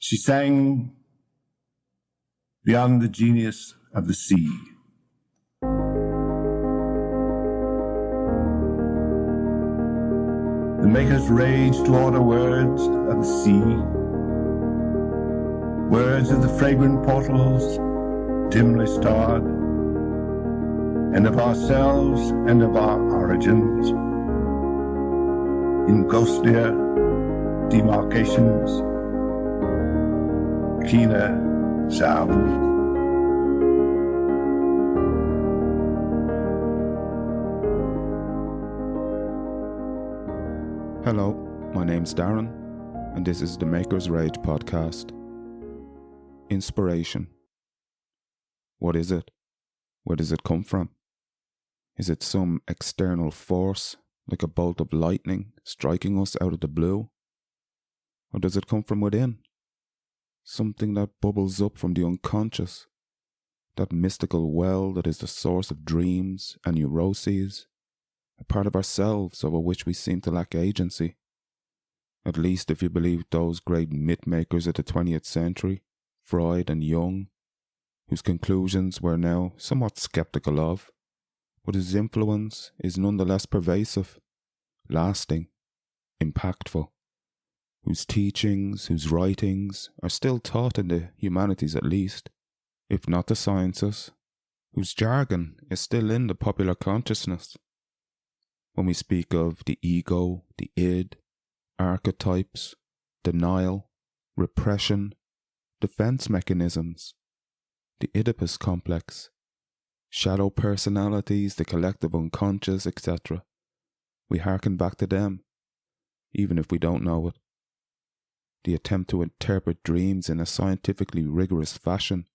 She sang beyond the genius of the sea. The makers rage to order words of the sea, words of the fragrant portals dimly starred, and of ourselves and of our origins, in ghostlier demarcations, keener sound. Hello, my name's Darren, and this is the Maker's Rage podcast. Inspiration. What is it? Where does it come from? Is it some external force, like a bolt of lightning striking us out of the blue? Or does it come from within? Something that bubbles up from the unconscious, that mystical well that is the source of dreams and neuroses, a part of ourselves over which we seem to lack agency. At least if you believe those great myth makers of the 20th century, Freud and Jung, whose conclusions we're now somewhat skeptical of, but whose influence is nonetheless pervasive, lasting, impactful, whose teachings, whose writings are still taught in the humanities at least, if not the sciences, whose jargon is still in the popular consciousness. When we speak of the ego, the id, archetypes, denial, repression, defense mechanisms, the Oedipus complex, shadow personalities, the collective unconscious, etc., we hearken back to them, even if we don't know it. The attempt to interpret dreams in a scientifically rigorous fashion,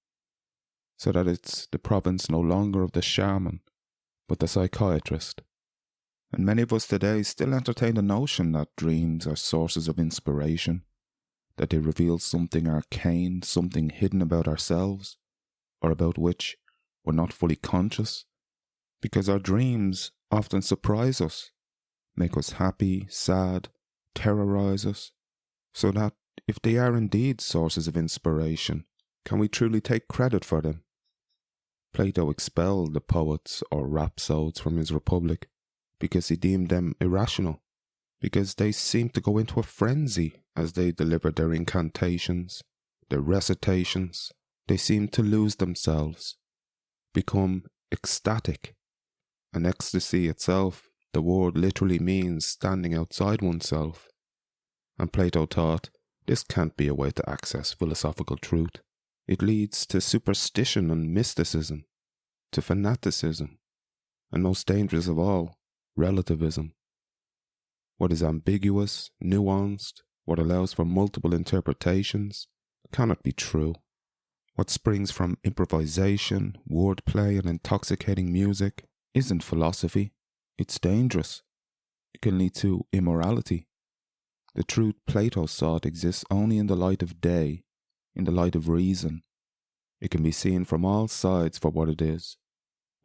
so that it's the province no longer of the shaman, but the psychiatrist. And many of us today still entertain the notion that dreams are sources of inspiration, that they reveal something arcane, something hidden about ourselves, or about which we're not fully conscious, because our dreams often surprise us, make us happy, sad, terrorize us, so that if they are indeed sources of inspiration, can we truly take credit for them? Plato expelled the poets or rhapsodes from his Republic, because he deemed them irrational, because they seemed to go into a frenzy as they delivered their incantations, their recitations. They seemed to lose themselves, become ecstatic. And ecstasy itself, the word literally means standing outside oneself. And Plato taught, this can't be a way to access philosophical truth. It leads to superstition and mysticism, to fanaticism, and most dangerous of all, relativism. What is ambiguous, nuanced, what allows for multiple interpretations, cannot be true. What springs from improvisation, wordplay, and intoxicating music isn't philosophy. It's dangerous. It can lead to immorality. The truth Plato sought exists only in the light of day, in the light of reason. It can be seen from all sides for what it is,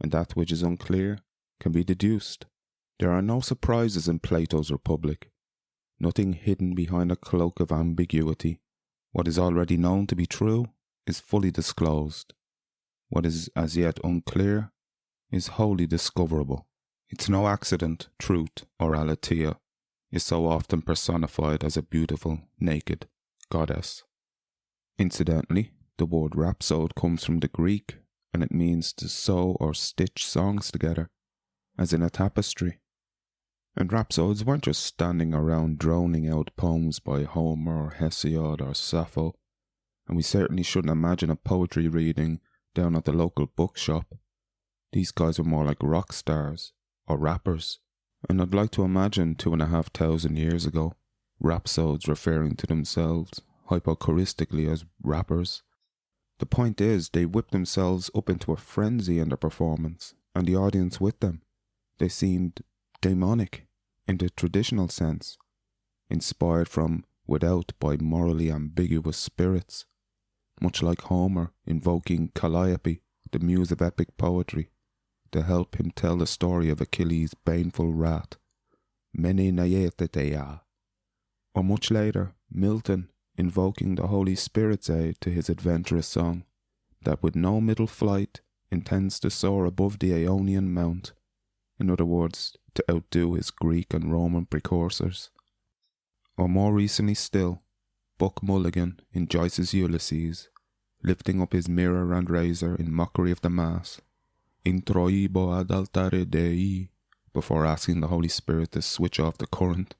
and that which is unclear can be deduced. There are no surprises in Plato's Republic, nothing hidden behind a cloak of ambiguity. What is already known to be true is fully disclosed. What is as yet unclear is wholly discoverable. It's no accident truth, or aletheia, is so often personified as a beautiful, naked goddess. Incidentally, the word rhapsode comes from the Greek, and it means to sew or stitch songs together, as in a tapestry. And rhapsodes weren't just standing around droning out poems by Homer or Hesiod or Sappho, and we certainly shouldn't imagine a poetry reading down at the local bookshop. These guys were more like rock stars, or rappers, and I'd like to imagine 2,500 years ago, rhapsodes referring to themselves hypochoristically as rappers. The point is, they whipped themselves up into a frenzy in their performance, and the audience with them. They seemed demonic, in the traditional sense, inspired from without by morally ambiguous spirits, much like Homer invoking Calliope, the muse of epic poetry, to help him tell the story of Achilles' baneful wrath, Mene Naetetea. Or much later, Milton invoking the Holy Spirit's aid to his adventurous song, that with no middle flight intends to soar above the Aeonian mount, in other words, to outdo his Greek and Roman precursors. Or more recently still, Buck Mulligan in Joyce's Ulysses, lifting up his mirror and razor in mockery of the Mass, introibo ad altare Dei, before asking the Holy Spirit to switch off the current.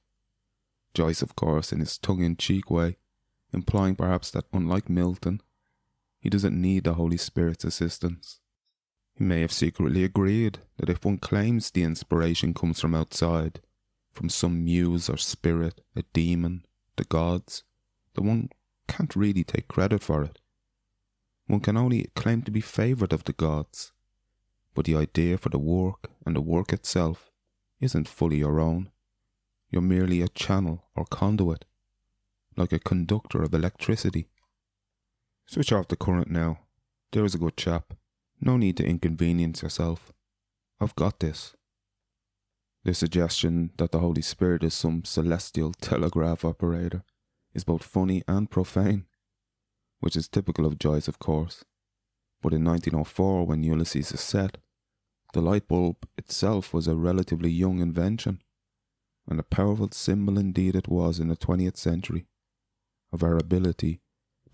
Joyce, of course, in his tongue-in-cheek way, implying perhaps that, unlike Milton, he doesn't need the Holy Spirit's assistance. He may have secretly agreed that if one claims the inspiration comes from outside, from some muse or spirit, a demon, the gods, then one can't really take credit for it. One can only claim to be favoured of the gods, but the idea for the work and the work itself isn't fully your own. You're merely a channel or conduit, like a conductor of electricity. Switch off the current now. There's a good chap. No need to inconvenience yourself. I've got this. The suggestion that the Holy Spirit is some celestial telegraph operator is both funny and profane, which is typical of Joyce, of course. But in 1904, when Ulysses is set, the light bulb itself was a relatively young invention, and a powerful symbol indeed it was in the 20th century, of our ability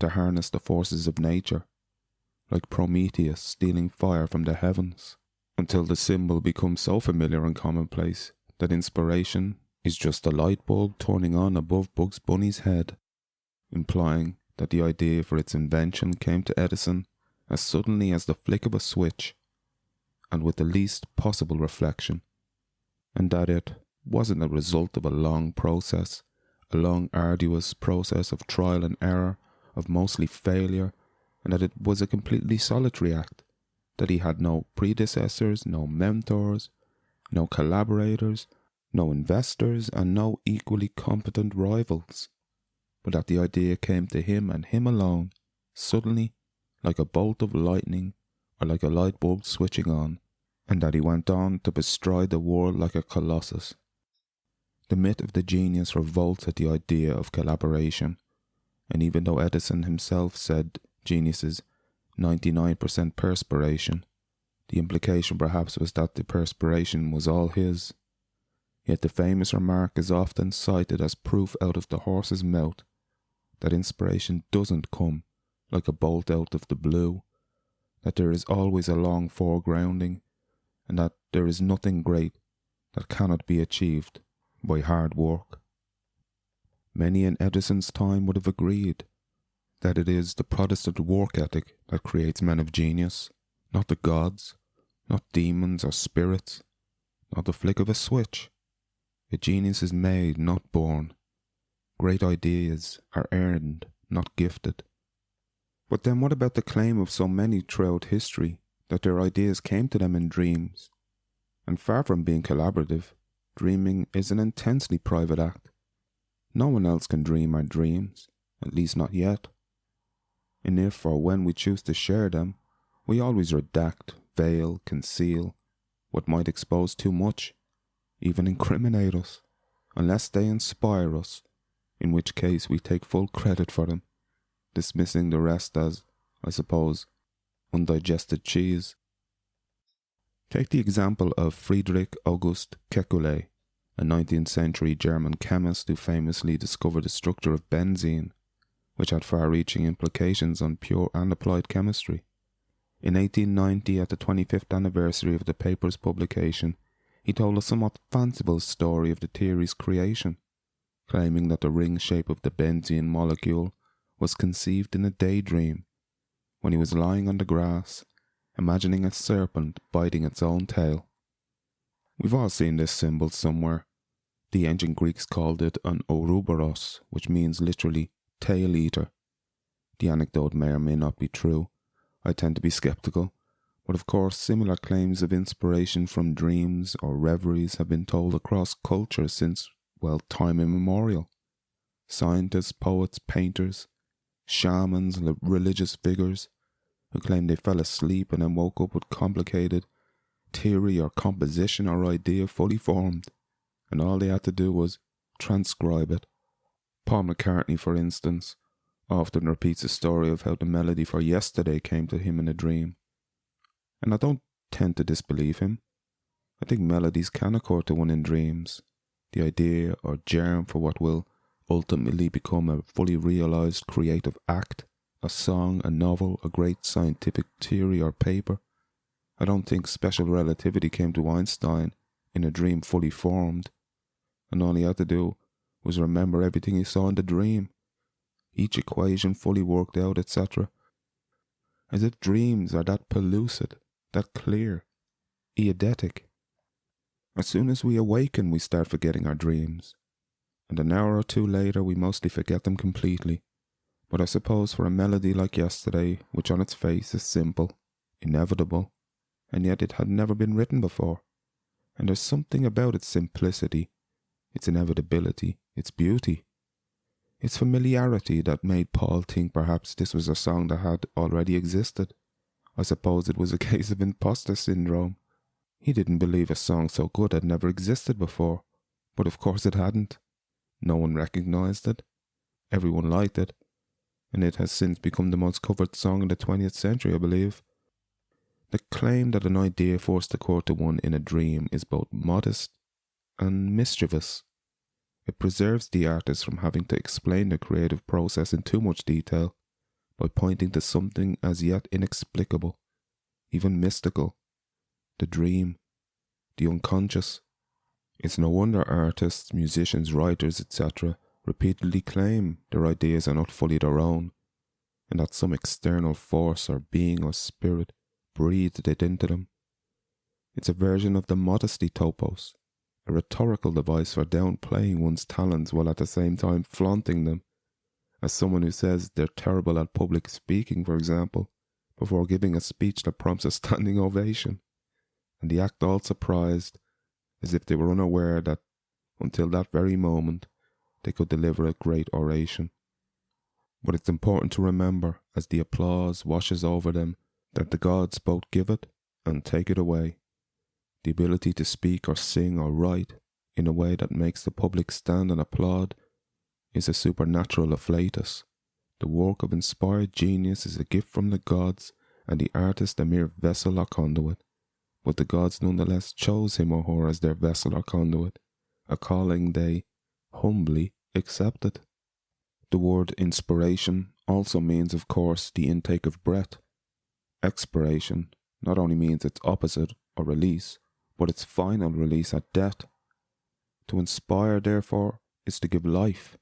to harness the forces of nature, like Prometheus stealing fire from the heavens, until the symbol becomes so familiar and commonplace that inspiration is just a light bulb turning on above Bugs Bunny's head, implying that the idea for its invention came to Edison as suddenly as the flick of a switch, and with the least possible reflection, and that it wasn't a result of a long process, a long arduous process of trial and error, of mostly failure, and that it was a completely solitary act, that he had no predecessors, no mentors, no collaborators, no investors, and no equally competent rivals, but that the idea came to him and him alone, suddenly, like a bolt of lightning or like a light bulb switching on, and that he went on to bestride the world like a colossus. The myth of the genius revolts at the idea of collaboration, and even though Edison himself said genius is 99% perspiration, the implication perhaps was that the perspiration was all his. Yet the famous remark is often cited as proof out of the horse's mouth that inspiration doesn't come like a bolt out of the blue, that there is always a long foregrounding, and that there is nothing great that cannot be achieved by hard work. Many in Edison's time would have agreed that it is the Protestant work ethic that creates men of genius, not the gods, not demons or spirits, not the flick of a switch. A genius is made, not born. Great ideas are earned, not gifted. But then what about the claim of so many throughout history that their ideas came to them in dreams? And far from being collaborative, dreaming is an intensely private act. No one else can dream our dreams, at least not yet. And if or when we choose to share them, we always redact, veil, conceal what might expose too much, even incriminate us, unless they inspire us, in which case we take full credit for them, dismissing the rest as, I suppose, undigested cheese. Take the example of Friedrich August Kekule, a 19th century German chemist who famously discovered the structure of benzene, which had far-reaching implications on pure and applied chemistry. In 1890, at the 25th anniversary of the paper's publication, he told a somewhat fanciful story of the theory's creation, claiming that the ring shape of the benzene molecule was conceived in a daydream, when he was lying on the grass, imagining a serpent biting its own tail. We've all seen this symbol somewhere. The ancient Greeks called it an ouroboros, which means literally tail eater. The anecdote may or may not be true. I tend to be skeptical, but of course similar claims of inspiration from dreams or reveries have been told across culture since, well, time immemorial. Scientists, poets, painters, shamans, religious figures who claim they fell asleep and then woke up with complicated theory or composition or idea fully formed, and all they had to do was transcribe it. Paul McCartney, for instance, often repeats the story of how the melody for Yesterday came to him in a dream. And I don't tend to disbelieve him. I think melodies can occur to one in dreams. The idea or germ for what will ultimately become a fully realized creative act, a song, a novel, a great scientific theory or paper. I don't think special relativity came to Einstein in a dream fully formed, and all he had to do was remember everything he saw in the dream, each equation fully worked out, etc. As if dreams are that pellucid, that clear, eidetic. As soon as we awaken, we start forgetting our dreams, and an hour or two later we mostly forget them completely. But I suppose for a melody like Yesterday, which on its face is simple, inevitable, and yet it had never been written before, and there's something about its simplicity, its inevitability, its beauty, its familiarity that made Paul think perhaps this was a song that had already existed. I suppose it was a case of imposter syndrome. He didn't believe a song so good had never existed before, but of course it hadn't. No one recognized it. Everyone liked it, and it has since become the most covered song in the 20th century, I believe. The claim that an idea first occurred to one in a dream is both modest and mischievous. It preserves the artist from having to explain the creative process in too much detail by pointing to something as yet inexplicable, even mystical, the dream, the unconscious. It's no wonder artists, musicians, writers, etc. repeatedly claim their ideas are not fully their own, and that some external force or being or spirit breathed it into them. It's a version of the modesty topos, a rhetorical device for downplaying one's talents while at the same time flaunting them, as someone who says they're terrible at public speaking, for example, before giving a speech that prompts a standing ovation, and the act all surprised, as if they were unaware that, until that very moment, they could deliver a great oration. But it's important to remember, as the applause washes over them, that the gods both give it and take it away. The ability to speak or sing or write in a way that makes the public stand and applaud is a supernatural afflatus. The work of inspired genius is a gift from the gods, and the artist a mere vessel or conduit. But the gods nonetheless chose him or her as their vessel or conduit, a calling they humbly accepted. The word inspiration also means, of course, the intake of breath. Expiration not only means its opposite, or release, but its final release at death. To inspire, therefore, is to give life,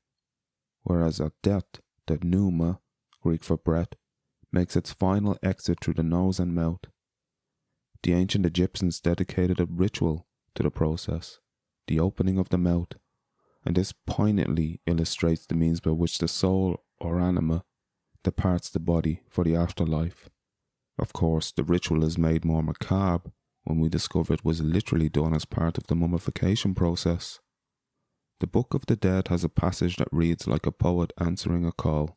whereas at death, the pneuma, Greek for breath, makes its final exit through the nose and mouth. The ancient Egyptians dedicated a ritual to the process, the opening of the mouth, and this poignantly illustrates the means by which the soul, or anima, departs the body for the afterlife. Of course, the ritual is made more macabre when we discover it was literally done as part of the mummification process. The Book of the Dead has a passage that reads like a poet answering a call.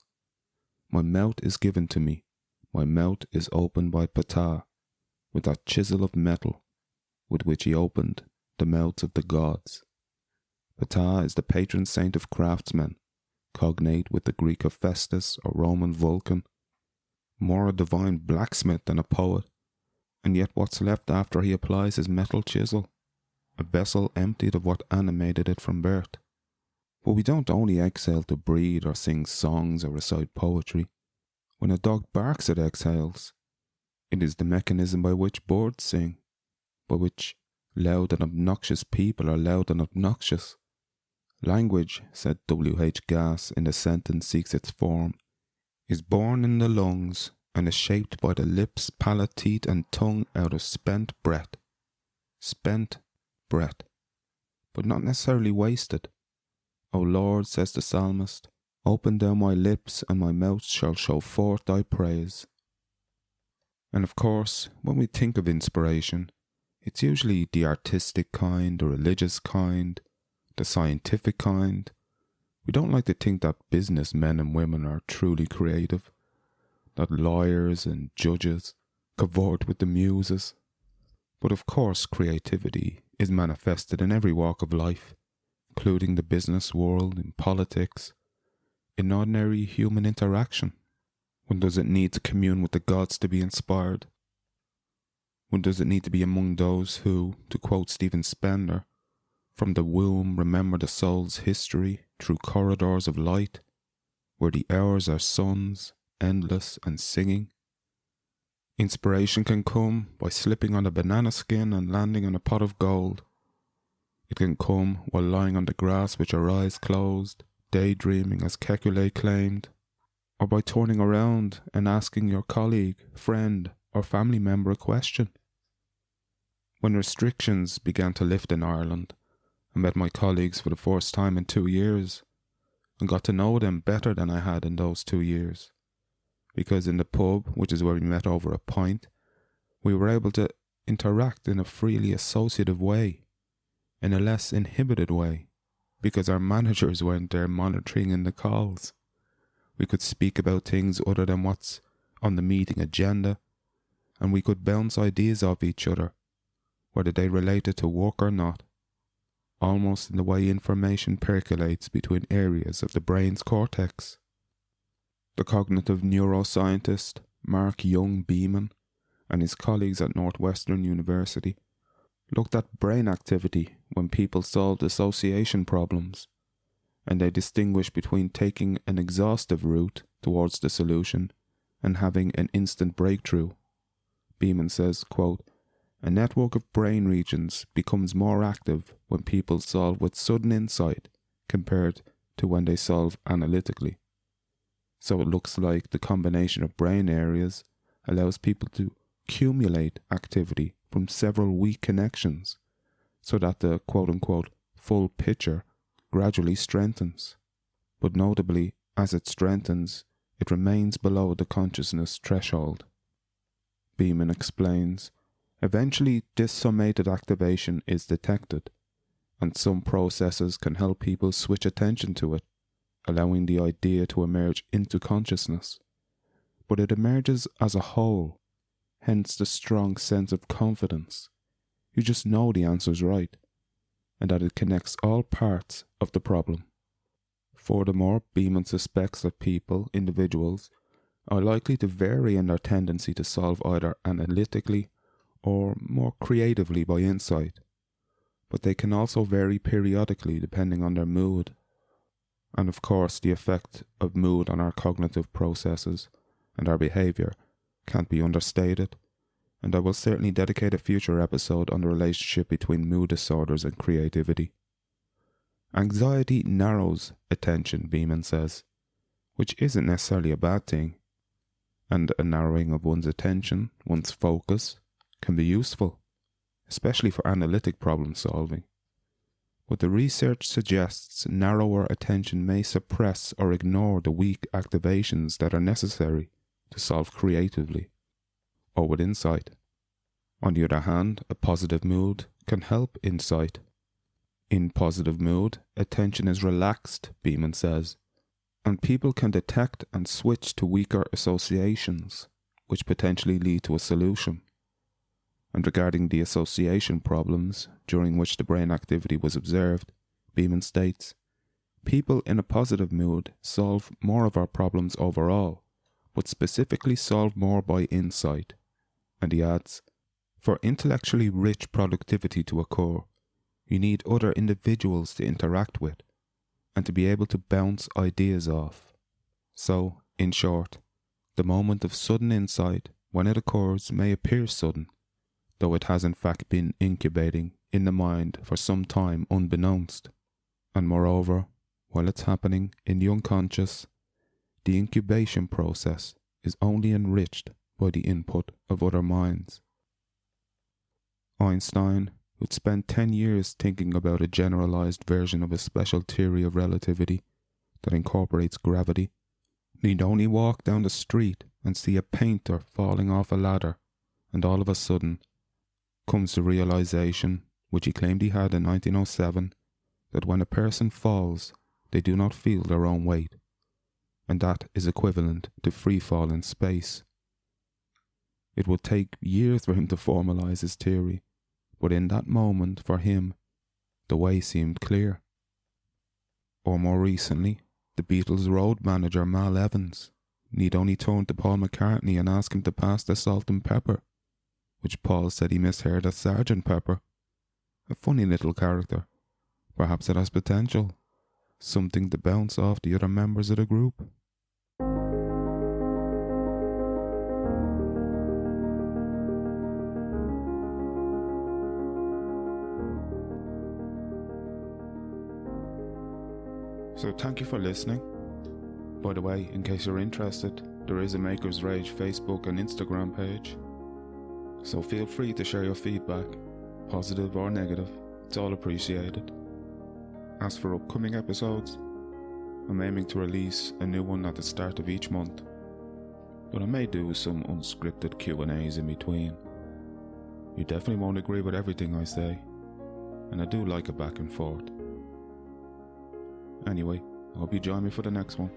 My mouth is given to me, my mouth is opened by Ptah, with that chisel of metal with which he opened the mouths of the gods. Ptah is the patron saint of craftsmen, cognate with the Greek Hephaestus or Roman Vulcan, more a divine blacksmith than a poet, and yet what's left after he applies his metal chisel? A vessel emptied of what animated it from birth. But we don't only exhale to breathe or sing songs or recite poetry. When a dog barks, it exhales. It is the mechanism by which birds sing, by which loud and obnoxious people are loud and obnoxious. Language, said W.H. Gass in The Sentence Seeks Its Form, is born in the lungs and is shaped by the lips, palate, teeth and tongue out of spent breath. Spent breath, but not necessarily wasted. O Lord, says the psalmist, open thou my lips and my mouth shall show forth thy praise. And of course, when we think of inspiration, it's usually the artistic kind, the religious kind, the scientific kind. We don't like to think that businessmen and women are truly creative, that lawyers and judges cavort with the muses. But of course, creativity is manifested in every walk of life, including the business world, in politics, in ordinary human interaction? When does it need to commune with the gods to be inspired? When does it need to be among those who, to quote Stephen Spender, from the womb remember the soul's history through corridors of light, where the hours are suns, endless and singing? Inspiration can come by slipping on a banana skin and landing on a pot of gold. It can come while lying on the grass with your eyes closed, daydreaming as Kekule claimed, or by turning around and asking your colleague, friend, or family member a question. When restrictions began to lift in Ireland, I met my colleagues for the first time in 2 years, and got to know them better than I had in those 2 years. Because in the pub, which is where we met over a pint, we were able to interact in a freely associative way, in a less inhibited way, because our managers weren't there monitoring in the calls. We could speak about things other than what's on the meeting agenda, and we could bounce ideas off each other, whether they related to work or not, almost in the way information percolates between areas of the brain's cortex. The cognitive neuroscientist Mark Young Beeman and his colleagues at Northwestern University looked at brain activity when people solved association problems, and they distinguished between taking an exhaustive route towards the solution and having an instant breakthrough. Beeman says, quote, "A network of brain regions becomes more active when people solve with sudden insight compared to when they solve analytically. So it looks like the combination of brain areas allows people to accumulate activity from several weak connections, so that the quote-unquote full picture gradually strengthens. But notably, as it strengthens, it remains below the consciousness threshold." Beeman explains, "Eventually this summated activation is detected, and some processes can help people switch attention to it, allowing the idea to emerge into consciousness. But it emerges as a whole, hence the strong sense of confidence. You just know the answer's right, and that it connects all parts of the problem." Furthermore, Beeman suspects that people, individuals, are likely to vary in their tendency to solve either analytically or more creatively by insight, but they can also vary periodically depending on their mood. And of course, the effect of mood on our cognitive processes and our behaviour can't be understated, and I will certainly dedicate a future episode on the relationship between mood disorders and creativity. Anxiety narrows attention, Beeman says, which isn't necessarily a bad thing, and a narrowing of one's attention, one's focus, can be useful, especially for analytic problem solving. But the research suggests narrower attention may suppress or ignore the weak activations that are necessary to solve creatively or with insight. On the other hand, a positive mood can help insight. In positive mood, attention is relaxed, Beeman says, and people can detect and switch to weaker associations, which potentially lead to a solution. And regarding the association problems during which the brain activity was observed, Beeman states, "People in a positive mood solve more of our problems overall, but specifically solve more by insight." And he adds, "For intellectually rich productivity to occur, you need other individuals to interact with and to be able to bounce ideas off. So, in short, the moment of sudden insight, when it occurs, may appear sudden, though it has in fact been incubating in the mind for some time unbeknownst. And moreover, while it's happening in the unconscious, the incubation process is only enriched by the input of other minds." Einstein, who'd spent 10 years thinking about a generalized version of a special theory of relativity that incorporates gravity, need only walk down the street and see a painter falling off a ladder, and all of a sudden comes the realization, which he claimed he had in 1907, that when a person falls, they do not feel their own weight, and that is equivalent to free fall in space. It would take years for him to formalize his theory, but in that moment, for him, the way seemed clear. Or more recently, The Beatles' road manager, Mal Evans, need only turn to Paul McCartney and ask him to pass the salt and pepper, which Paul said he misheard as Sergeant Pepper. A funny little character. Perhaps it has potential. Something to bounce off the other members of the group. So thank you for listening. By the way, in case you're interested, there is a Maker's Rage Facebook and Instagram page. So feel free to share your feedback, positive or negative. It's all appreciated. As for upcoming episodes, I'm aiming to release a new one at the start of each month, but I may do some unscripted Q&As in between. You definitely won't agree with everything I say, and I do like a back and forth. Anyway, I hope you join me for the next one.